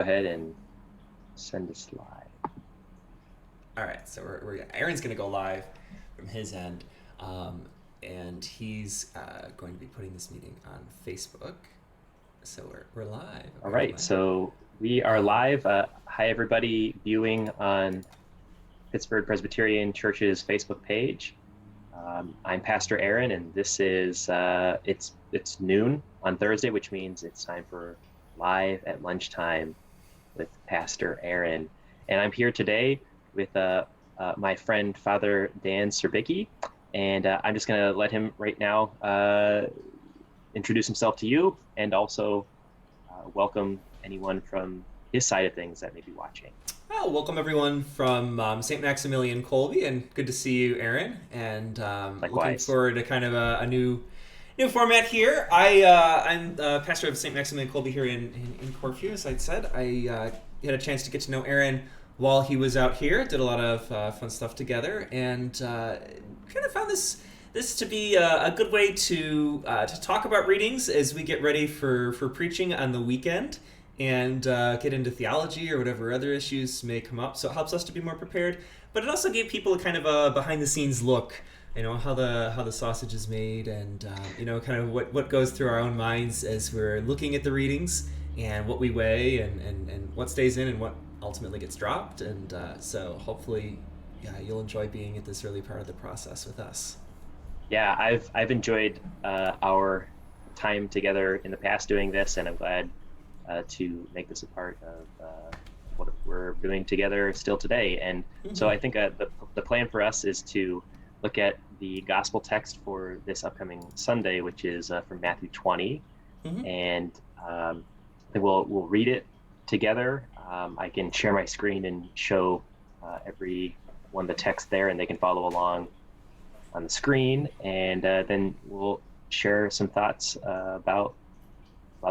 ahead and send us live. All right, so Aaron's going to go live from his end, and he's going to be putting this meeting on Facebook. So we're live. All We are right, live. so we are Um, live. Hi, everybody viewing on Pittsburgh Presbyterian Church's Facebook page. I'm Pastor Aaron, and this is it's noon on Thursday, which means it's time for live at lunchtime with Pastor Aaron. And I'm here today with my friend Father Dan Serbicki, and I'm just going to let him right now introduce himself to you, and also welcome anyone from his side of things that may be watching. well, welcome everyone from St. Maximilian Colby, and good to see you, Aaron. And looking Likewise. forward to kind of a new format here. I'm pastor of St. Maximilian Colby here in Corfu, as I said. I had a chance to get to know Aaron while he was out here. Did a lot of fun stuff together, and kind of found this to be a good way to talk about readings as we get ready for preaching on the weekend and get into theology or whatever other issues may come up. So it helps us to be more prepared, but it also gave people a kind of a behind the scenes look. You know how the sausage is made, and kind of what goes through our own minds as we're looking at the readings and what we weigh and what stays in and what ultimately gets dropped. And so hopefully, yeah, you'll enjoy being at this early part of the process with us. Yeah, I've enjoyed our time together in the past doing this, and I'm glad to make this a part of what we're doing together still today. And so Mm-hmm. I think the plan for us is to look at the gospel text for this upcoming Sunday, which is from Matthew 20, Mm-hmm. and we'll read it together. I can share my screen and show everyone the text there, and they can follow along on the screen, and then we'll share some thoughts about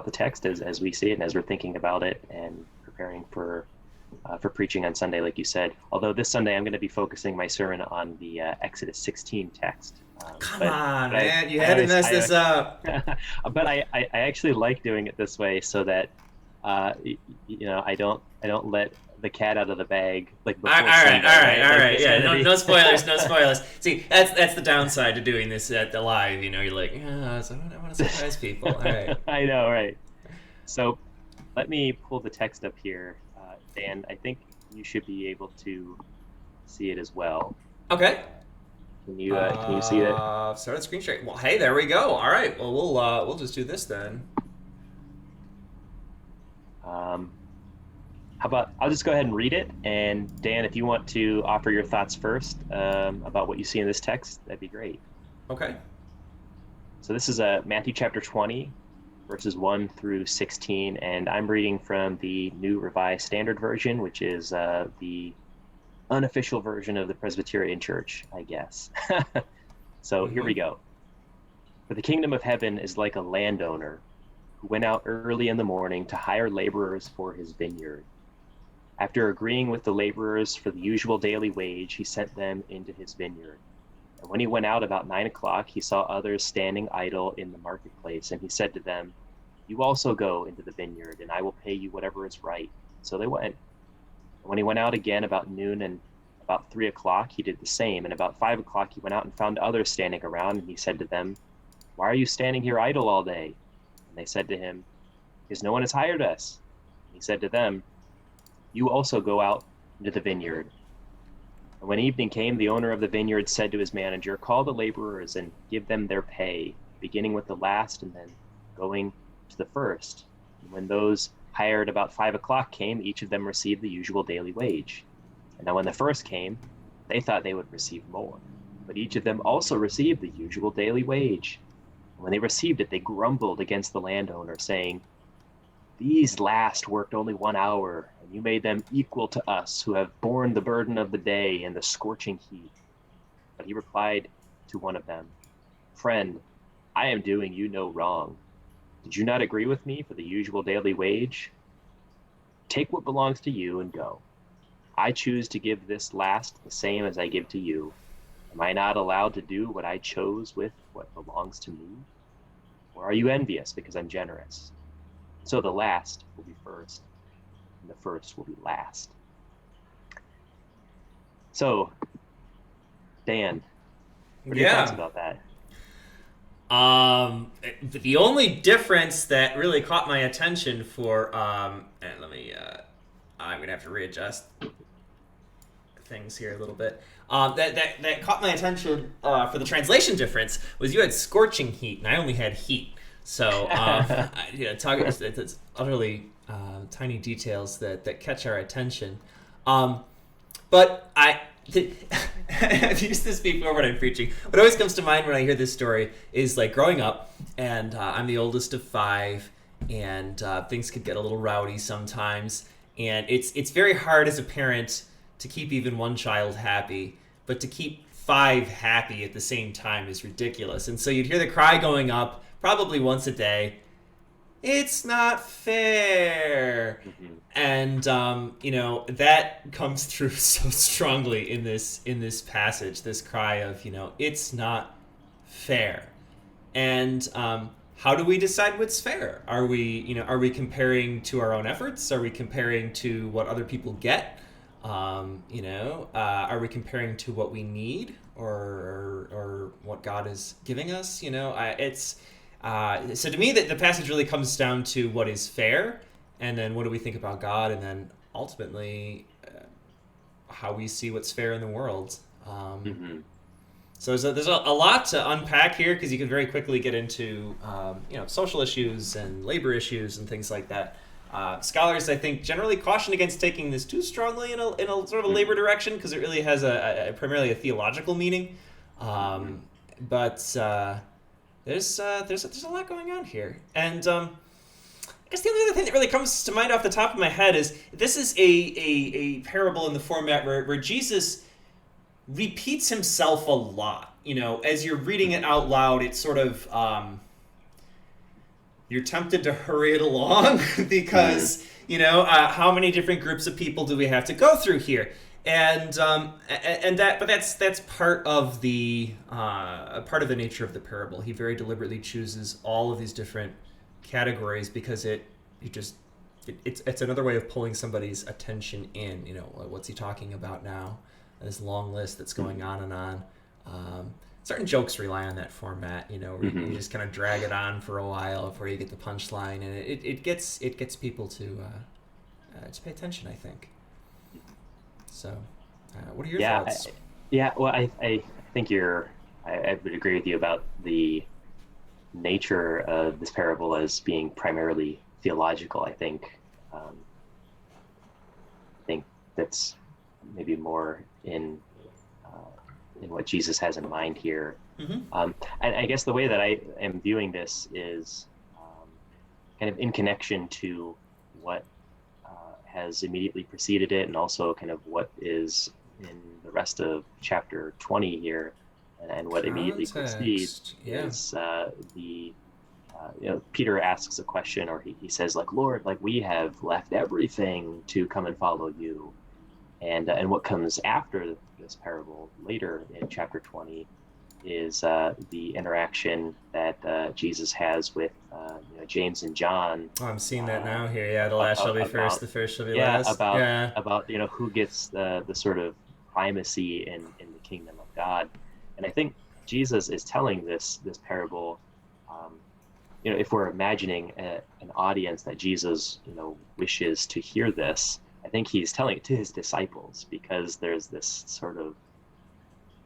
the text as we see it and as we're thinking about it and preparing for preaching on Sunday, like you said. Although this Sunday I'm going to be focusing my sermon on the Exodus 16 text, Come but on, but I man! You I had to always mess I this up. but I actually like doing it this way so that I don't let the cat out of the bag like All before right, Sunday, all right, right? all Like right. it's Yeah, going to no, be no spoilers, no spoilers. See, that's the downside to doing this at the live. You know, you're like, yeah, so I want to surprise people. All right. I know, right? So let me pull the text up here. Dan, I think you should be able to see it as well. Okay. Can you see it? Started screen share. Well, hey, there we go. All right. Well, we'll just do this then. Um, how about I'll just go ahead and read it, and Dan, if you want to offer your thoughts first about what you see in this text, that'd be great. Okay. So this is Matthew chapter 20, verses 1 through 16, and I'm reading from the New Revised Standard Version, which is the unofficial version of the Presbyterian Church, I guess. So here Mm-hmm. we go. For the kingdom of heaven is like a landowner who went out early in the morning to hire laborers for his vineyard. After agreeing with the laborers for the usual daily wage, he sent them into his vineyard. And when he went out about 9 o'clock, he saw others standing idle in the marketplace, and he said to them, "You also go into the vineyard, and I will pay you whatever is right." So they went. And when he went out again about noon and about 3 o'clock, he did the same. And about 5 o'clock, he went out and found others standing around, and he said to them, "Why are you standing here idle all day?" And they said to him, "Because no one has hired us." And he said to them, "You also go out into the vineyard." And when evening came, the owner of the vineyard said to his manager, "Call the laborers and give them their pay, beginning with the last and then going to the first." And when those hired about 5 o'clock came, each of them received the usual daily wage. And now when the first came, they thought they would receive more. But each of them also received the usual daily wage. And when they received it, they grumbled against the landowner, saying, "These last worked only 1 hour, and you made them equal to us who have borne the burden of the day and the scorching heat." But he replied to one of them, "Friend, I am doing you no wrong. Did you not agree with me for the usual daily wage? Take what belongs to you and go. I choose to give this last the same as I give to you. Am I not allowed to do what I chose with what belongs to me? Or are you envious because I'm generous?" So the last will be first, and the first will be last. So, Dan, what are your thoughts about that? The only difference that really caught my attention for and let me I'm gonna have to readjust things here a little bit. That caught my attention for the translation difference was you had scorching heat and I only had heat. So it's utterly tiny details that catch our attention. But I've used this before when I'm preaching. What always comes to mind when I hear this story is like growing up, and I'm the oldest of 5, and things could get a little rowdy sometimes. And it's very hard as a parent to keep even one child happy, but to keep 5 happy at the same time is ridiculous. And so you'd hear the cry going up probably once a day. It's not fair. Mm-hmm. And that comes through so strongly in this passage, this cry of, it's not fair. And how do we decide what's fair? Are we comparing to our own efforts? Are we comparing to what other people get? Are we comparing to what we need or what God is giving us? So to me, the passage really comes down to what is fair, and then what do we think about God, and then ultimately how we see what's fair in the world. So there's a lot to unpack here, because you can very quickly get into social issues and labor issues and things like that. Scholars, I think, generally caution against taking this too strongly in a sort of a labor direction, because it really has primarily a theological meaning. But there's a lot going on here, and I guess the only other thing that really comes to mind off the top of my head is this is a parable in the format where Jesus repeats himself a lot. As you're reading it out loud, it's sort of you're tempted to hurry it along because how many different groups of people do we have to go through here? And that's part of the nature of the parable. He very deliberately chooses all of these different categories because it's another way of pulling somebody's attention in. What's he talking about now? This long list that's going on and on. Certain jokes rely on that format, where you just kind of drag it on for a while before you get the punchline, and it gets people to pay attention, I think. So, what are your thoughts? I think I would agree with you about the nature of this parable as being primarily theological. I think that's maybe more in what Jesus has in mind here. And I guess the way that I am viewing this is kind of in connection to what has immediately preceded it, and also kind of what is in the rest of chapter 20 here, and what immediately precedes is Peter asks a question, or he says, like, Lord, like, we have left everything to come and follow you. And what comes after this parable later in chapter 20 is the interaction that Jesus has with James and John. Oh, I'm seeing that now here. Yeah, the last shall be first, the first shall be last. About who gets the sort of primacy in the kingdom of God. And I think Jesus is telling this parable. If we're imagining an audience that Jesus wishes to hear this, I think he's telling it to his disciples, because there's this sort of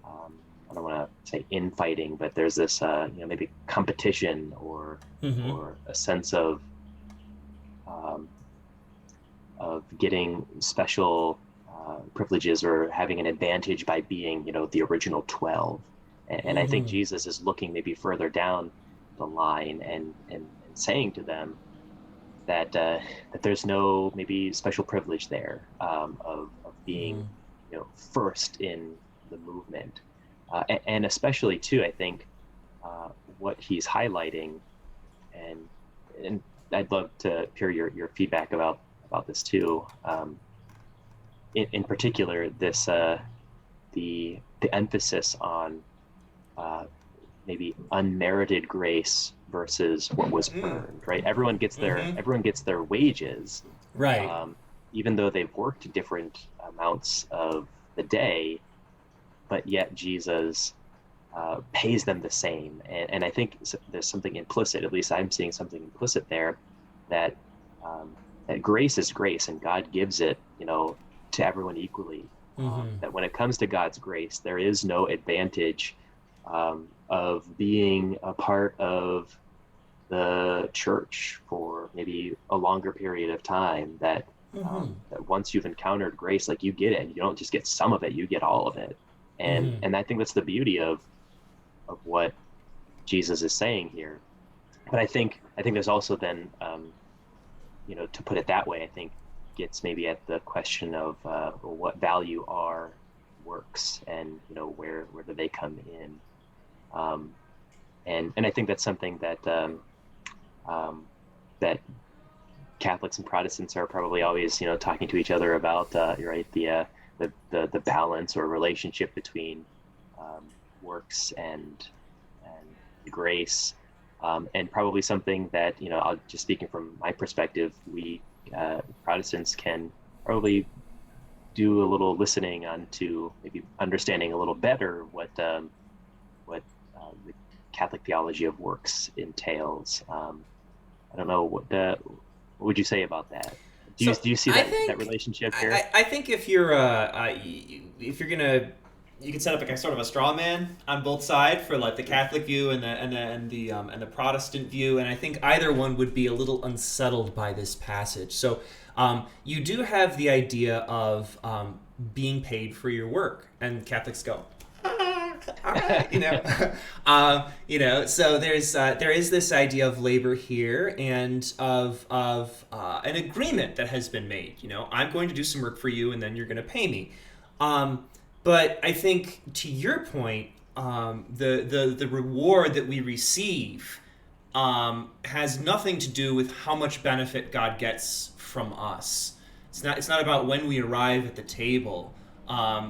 I don't want to say infighting, but there's this maybe competition or a sense of getting special privileges or having an advantage by being the original 12. And I think Jesus is looking maybe further down the line and saying to them that there's no maybe special privilege there of being first in the movement, and especially too, I think what he's highlighting, and I'd love to hear your feedback about this too. In particular, this the emphasis on maybe unmerited grace versus what was earned, right? Everyone gets their wages, right? even though they've worked different amounts of the day, but yet Jesus pays them the same. And I think there's something implicit, at least I'm seeing something implicit there, that that grace is grace, and God gives it, to everyone equally. That when it comes to God's grace, there is no advantage of being a part of the church for maybe a longer period of time. That once you've encountered grace, like, you get it. You don't just get some of it; you get all of it. And I think that's the beauty of what Jesus is saying here. But I think there's also then, to put it that way, I think gets maybe at the question of what value are works, and where do they come in, and I think that's something that that Catholics and Protestants are probably always talking to each other about, right, the balance or relationship between works and grace, and probably something that I'll just, speaking from my perspective, we Protestants can probably do a little listening onto maybe understanding a little better what the Catholic theology of works entails. I don't know what would you say about that? Do you see that relationship here? I think if you're gonna, you can set up like a sort of a straw man on both sides for like the Catholic view and the Protestant view, and I think either one would be a little unsettled by this passage. So you do have the idea of being paid for your work, and Catholics go, all right, so there is this idea of labor here, and of an agreement that has been made. I'm going to do some work for you, and then you're going to pay me. But I think, to your point, the reward that we receive has nothing to do with how much benefit God gets from us. It's not about when we arrive at the table.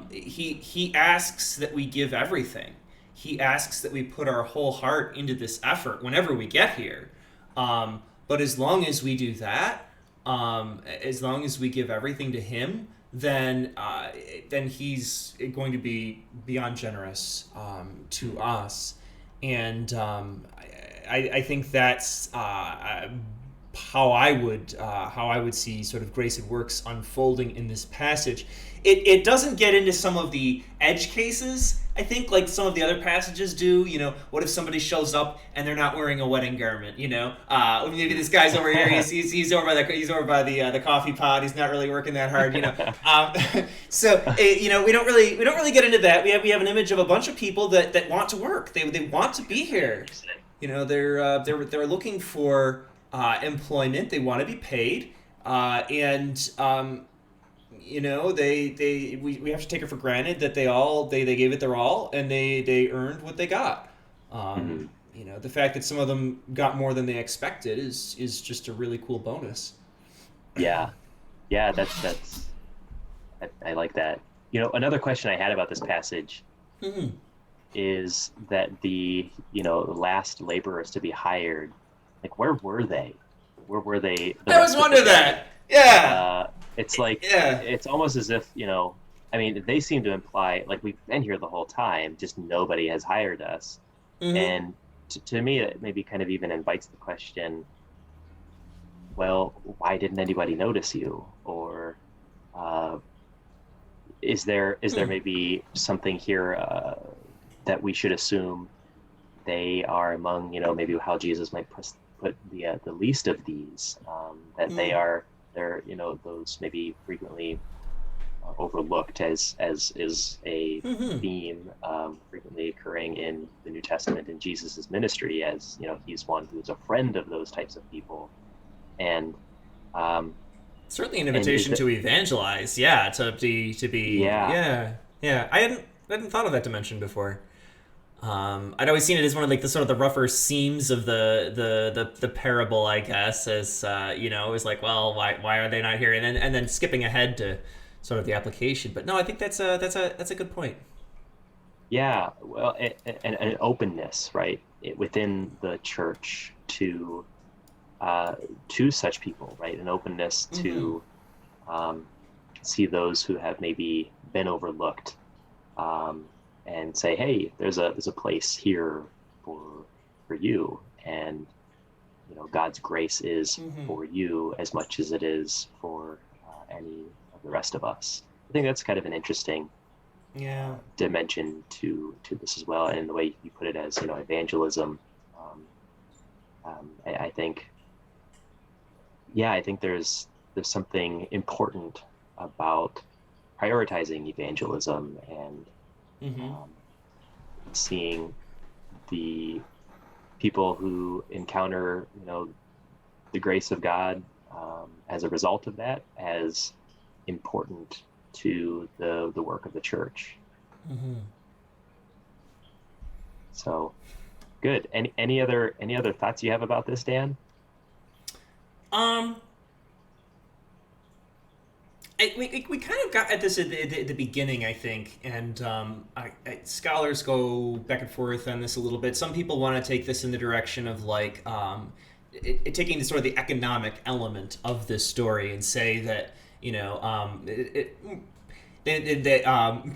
He asks that we give everything. He asks that we put our whole heart into this effort whenever we get here. But as long as we do that, as long as we give everything to Him, then He's going to be beyond generous to us. And I think that's how I would see sort of grace and works unfolding in this passage. It doesn't get into some of the edge cases, I think, like some of the other passages do. What if somebody shows up and they're not wearing a wedding garment? Maybe this guy's over here. He's over by the coffee pot. He's not really working that hard. So we don't really get into that. We have an image of a bunch of people that want to work. They want to be here. They're looking for employment. They want to be paid, and we have to take it for granted that they gave it their all, and they earned what they got. The fact that some of them got more than they expected is just a really cool bonus. Yeah, that's I like that. Another question I had about this passage is that the last laborers to be hired, like, where were they? Where were they? I always wonder that. Yeah. It's like, it's almost as if, they seem to imply, like, we've been here the whole time, just nobody has hired us. And to me, it maybe kind of even invites the question, well, why didn't anybody notice you? Or is there maybe something here that we should assume they are among, maybe how Jesus might put the least of these, that they're those maybe frequently overlooked, as is a theme frequently occurring in the New Testament in Jesus's ministry, as he's one who's a friend of those types of people, and certainly an invitation to evangelize, to be I hadn't thought of that dimension before. I'd always seen it as one of like the sort of the rougher seams of the parable, I guess, as it was like, well, why are they not here, and then skipping ahead to sort of the application. But no, I think that's a good point. Yeah, well, and an openness, right, within the church to such people, right, an openness to see those who have maybe been overlooked, and say, hey, there's a place here for you, and God's grace is for you as much as it is for any of the rest of us. I think that's kind of an interesting dimension to this as well, and the way you put it as evangelism. I think there's something important about prioritizing evangelism and seeing the people who encounter the grace of God as a result of that as important to the work of the church. So good. Any other thoughts you have about this, Dan? We kind of got at this at the beginning, I think, and scholars go back and forth on this a little bit. Some people want to take this in the direction of like taking the sort of the economic element of this story and say that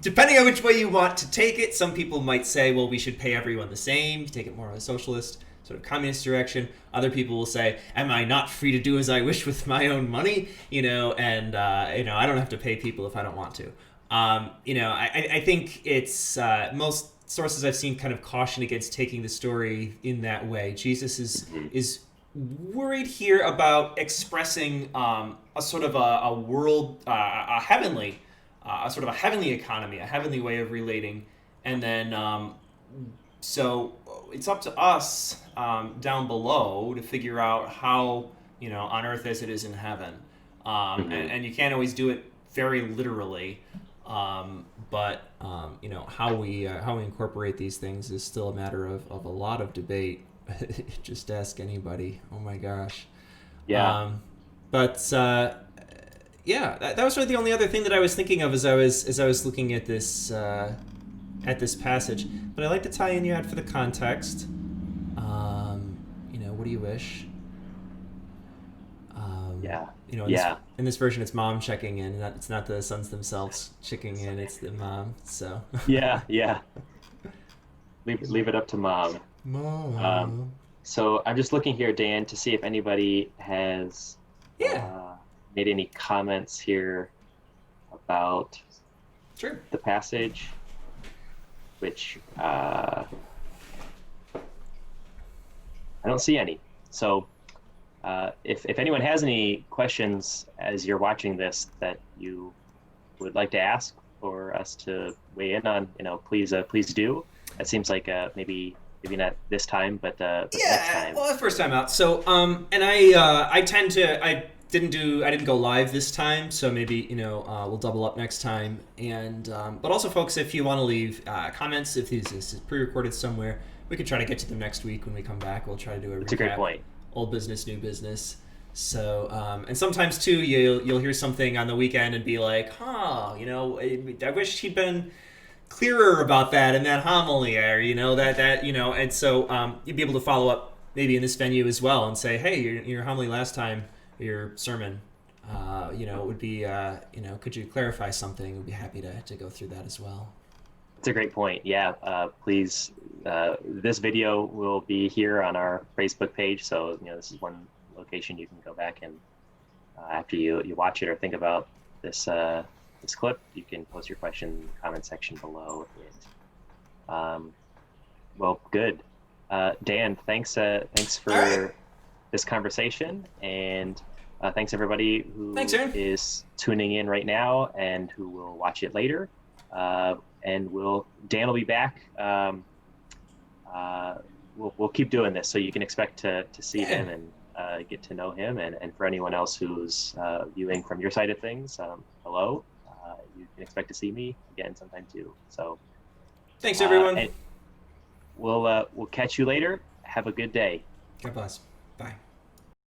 depending on which way you want to take it, some people might say, well, we should pay everyone the same, take it more of a socialist sort of communist direction. Other people will say, am I not free to do as I wish with my own money? And I don't have to pay people if I don't want to. I think it's most sources I've seen kind of caution against taking the story in that way. Jesus is worried here about expressing a sort of a world, a heavenly, a sort of a heavenly economy, a heavenly way of relating, and then so it's up to us down below to figure out how on earth as it is in heaven, and you can't always do it very literally, but how we incorporate these things is still a matter of a lot of debate. Just ask anybody. Oh my gosh. Yeah. That was really the only other thing that I was thinking of as I was looking at this passage. But I like the tie-in you had for the context. What do you wish? In this version, it's mom checking in. It's not the sons themselves checking in. It's the mom. So. Yeah. Leave it up to mom. Mom. So I'm just looking here, Dan, to see if anybody has made any comments here about the passage, which I don't see any. So if anyone has any questions as you're watching this that you would like to ask for us to weigh in on, please do. It seems like maybe not this time, but next time. Well, the first time out. So and I didn't go live this time, so maybe we'll double up next time. And but also, folks, if you want to leave comments, if this is pre-recorded somewhere, we could try to get to them next week when we come back. We'll try to do a recap. It's a great point. Old business, new business. So and sometimes too, you'll hear something on the weekend and be like, I wish he'd been clearer about that in that homily, or and so you'd be able to follow up maybe in this venue as well and say, hey, your homily last time, your sermon, it would be could you clarify something? We'd be happy to go through that as well. It's a great point. Please, this video will be here on our Facebook page, so this is one location you can go back and after you watch it or think about this clip, you can post your question in the comment section below it. Well, good. Dan, thanks for this conversation, and thanks everybody who is tuning in right now and who will watch it later. And Dan will be back. We'll keep doing this, so you can expect to see him and get to know him. And for anyone else who's viewing from your side of things, hello. You can expect to see me again sometime too. So thanks everyone. We'll catch you later. Have a good day. God bless. Bye.